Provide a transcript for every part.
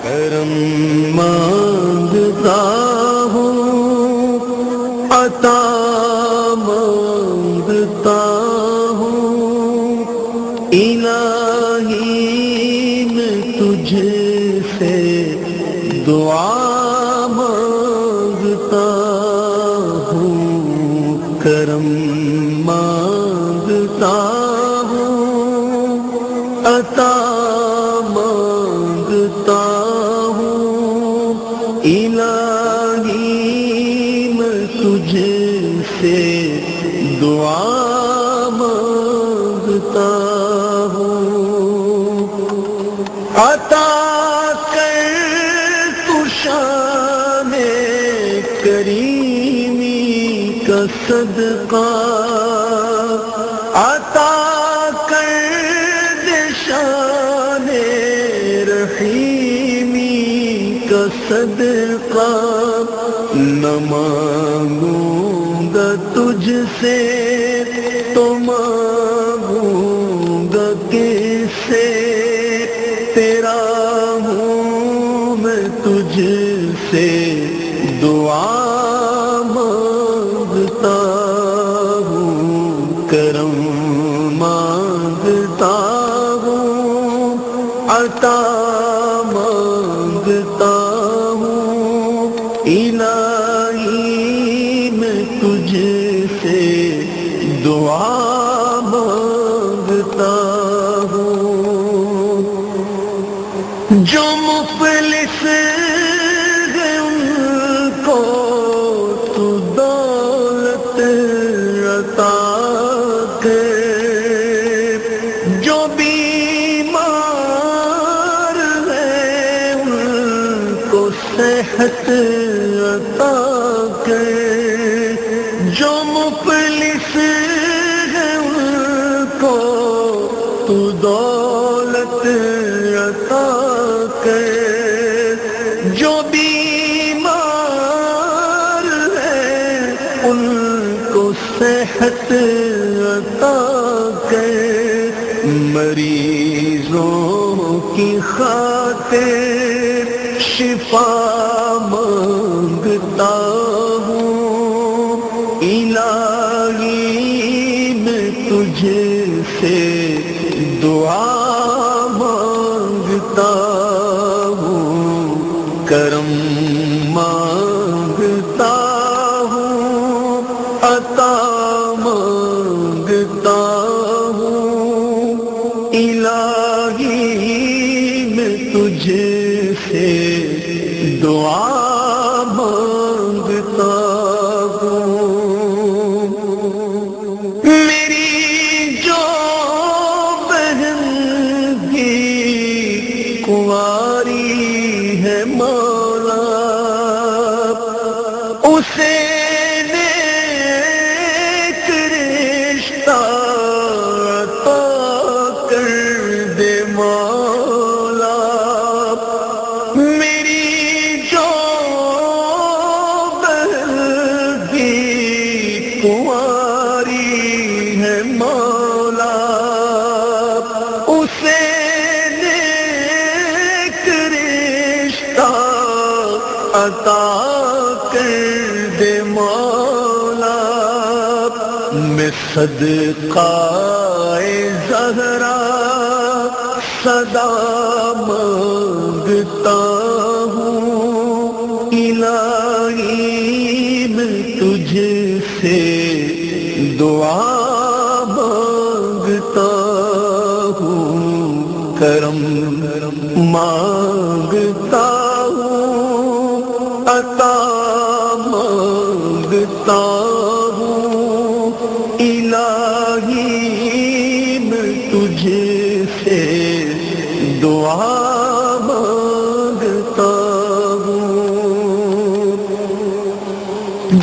کرم مانگتا ہوں، عطا مانگتا ہوں، الہی میں تجھ سے دعا مانگتا ہوں، کرم مانگتا ہوں، عطا مانگتا ہوں، الہی میں تجھ سے دعا مانگتا ہوں، عطا کر تو شان کریمی کا صدقہ، عطا کر دے شان رحیمی کا صدقہ، نہ مانگوں گا تجھ سے تو مانگوں گا کس سے، تیرا ہوں میں تجھ سے دعا مانگتا ہوں، کرم مانگتا ہوں، عطا مانگتا ہوں، الہی میں تجھ سے دعا مانگتا ہوں، جو مفلس ہیں ان کو تو دولت عطا کر، جو بیمار ہیں ان کو صحت عطا کر، جو مفلس ہیں ان کو تو دولت عطا کر، جو بیمار ہیں ان کو صحت عطا کر، مریضوں کی خاطر شفا مانگتا ہوں، الہی میں تجھ سے دعا مانگتا ہوں، کرم مانگتا ہوں، عطا مانگتا ہوں، الہی میں تجھ سے دعا مانگتا ہوں، میری جو بہن بھی کنواری ہے مولا، اسے نیک رشتہ عطا کر دے مولا، میری جو بہن بھی کنواری ہے مولا، اسے نیک رشتہ عطا کر دے مولا، میں صدقہ زہرا صدا مانگتا ہوں، الہی میں تجھ سے دعا مانگتا ہوں، کرم مانگتا ہوں، عطا مانگتا ہوں، الہی میں تجھ سے دعا مانگتا ہوں،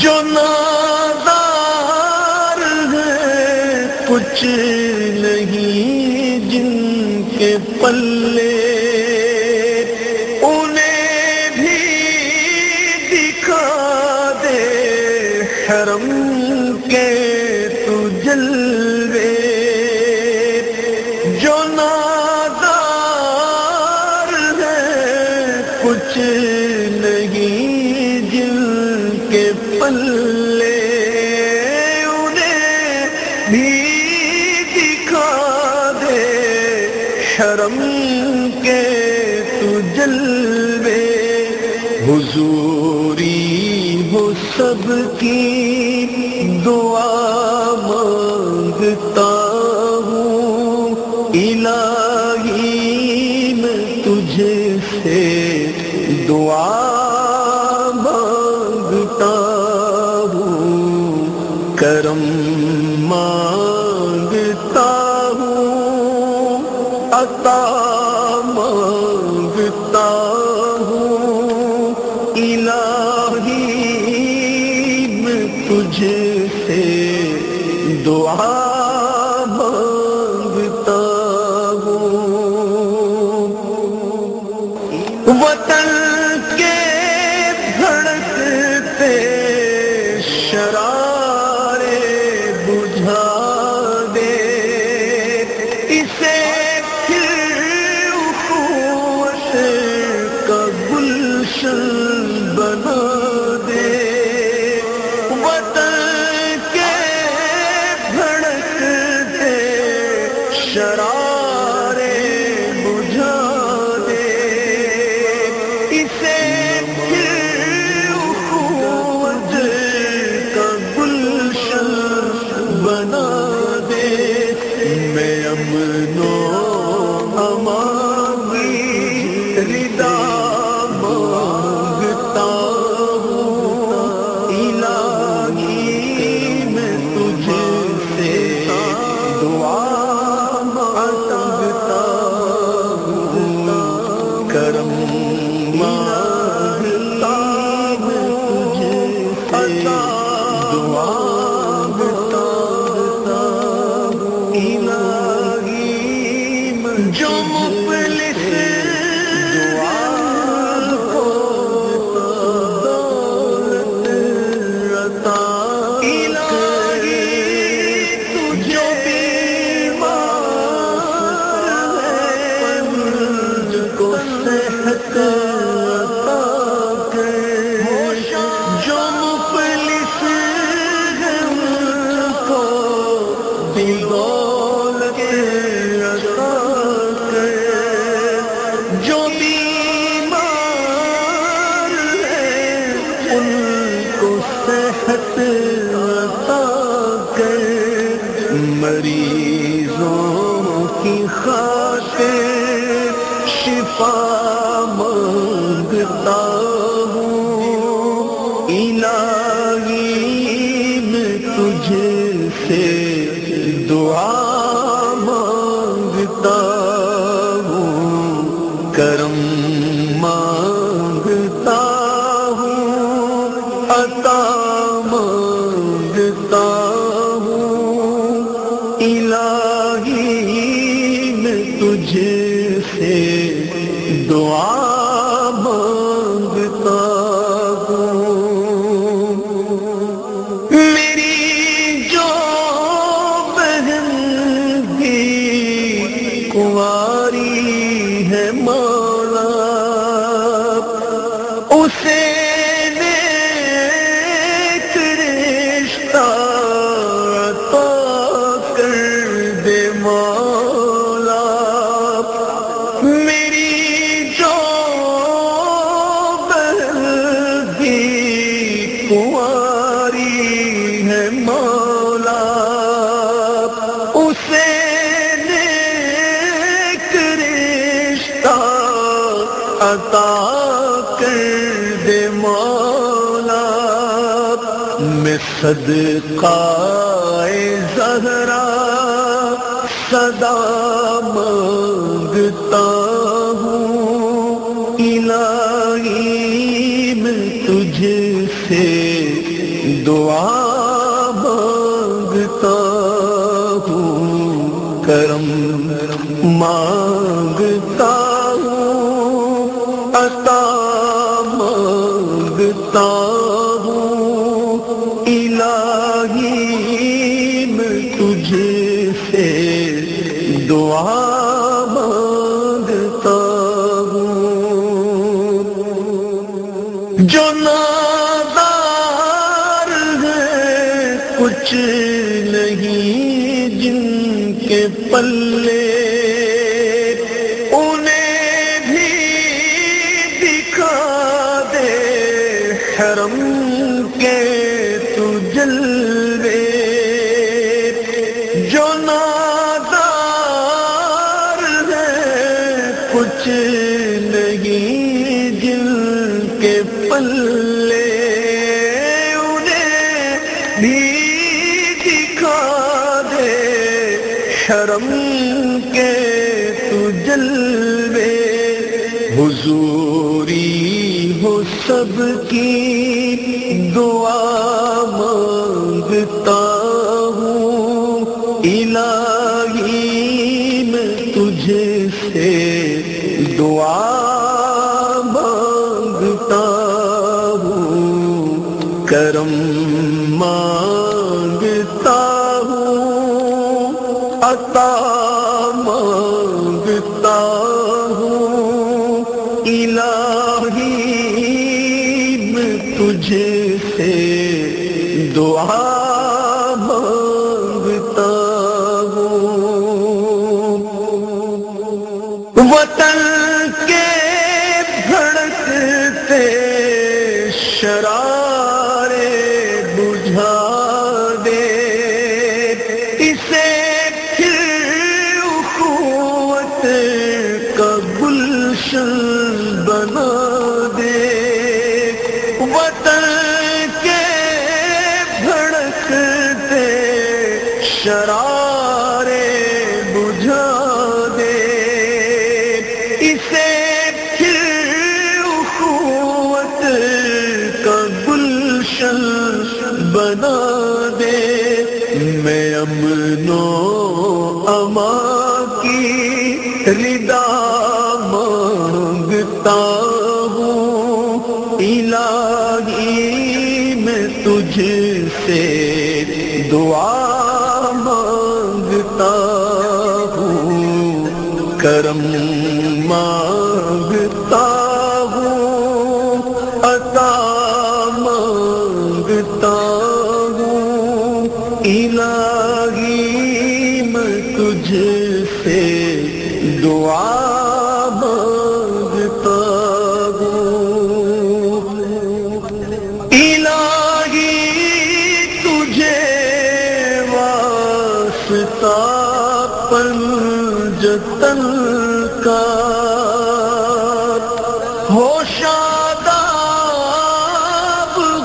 جو نادار ہے کچھ نہیں جن کے پلے، انہیں بھی دکھا دے حرم کے تو جلوے، جو نادار ہے کچھ نہیں جن کے پلے انہیں بھی دکھا دے شرم کے تو جلوے حضوری ہو سب کی دعا مانگتا ہوں الہی میں تجھے سے دعا مانگتا ہوں کرم مانگتا ہوں عطا مانگتا ہوں الہی میں تجھے سے دعا مانگتا ہوں وطن کے دھڑکتے شرارے بجھا دے اسے پھر اخوت کا گلشن بنا دے وطن کے دھڑکتے شرارے بجھا دے اسے پھر اخوت کا گلشن بنا دے میں امن و امان کی رضا مانگتا ہوں الہی میں تجھے سے دعا مانگتا ہوں کرم مانگتا ہوں تجھے سے دعا مانگتا ہوں الہی جو مفلس دعا کو دولت عطا الہی جو بیمار ہے مجھ کو صحت عطا کر جو مفلس ہے ان کو دولت عطا جو بیمار ہے ان کو صحت عطا کر مریضوں کی خاطر شفا مانگتا ہوں الہی میں تجھے سے دعا مانگتا ہوں کرم مانگتا ہوں عطا مانگتا ہوں الہی میں تجھے سے دعا مانگتا ہوں میری جو بہن بھی کنواری ہے مولا اسے نیک رشتہ عطا کر دے مولا میری جو بہن بھی کنواری ہے مولا اسے نیک رشتہ عطا کر دے مولا میں صدقہ زہرا صدا مانگتا ہوں الہی میں تجھے سے دعا مانگتا ہوں کرم مانگتا ہوں عطا مانگتا ہوں الہی میں تجھے سے دعا مانگتا ہوں جو نادار ہے کچھ نہیں جن کے پلے، انہیں بھی دکھا دے حرم کے تو جلوے۔ جو نادار ہے کچھ نہیں جن کے پلے، انہیں بھی دکھا دے حرم کے تو جلوے۔ حضوری ہو سب کی دعا مانگتا ہوں، الہی میں تجھے سے دعا مانگتا ہوں، کرم مانگتا ہوں، عطا مانگتا ہوں، الہی میں تجھے سے دعا مانگتا ہوں۔ وطن کے بھڑکتے شرارے بجھا دے، اسے پھر اخوت کا گلشن بنا دے۔ وطن کے بھڑکتے شرارے بجھا دے، اسے پھر اخوت کا گلشن بنا دے۔ میں امن و امان کی رضا مانگتا ہوں، الہی میں تجھ سے دعا مانگتا ہوں، کرم مانگتا ہوں، عطا مانگتا ہوں، الہی میں تجھ سے دعا مانگتا ہوں۔ الہی تجھے واسطہ پنجتن کا ہو شاداب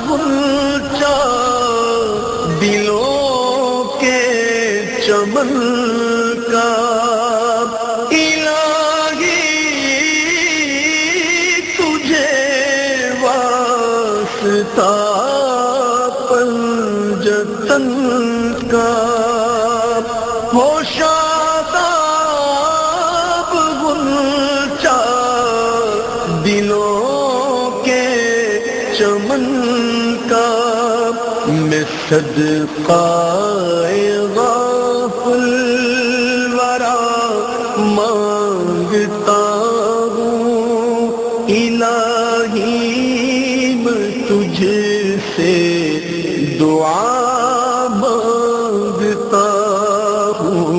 غنچہ دلوں کے چمن کا، الہی تجھے واسطہ پنجتن کا ہو شاداب غنچہ دلوں کے چمن کا۔ میں صدقہ غافل ورا مانگتا ہوں، الہی میں تجھ سے دعا مانگتا ہوں،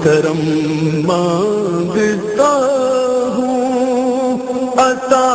کرم مانگتا ہوں، عطا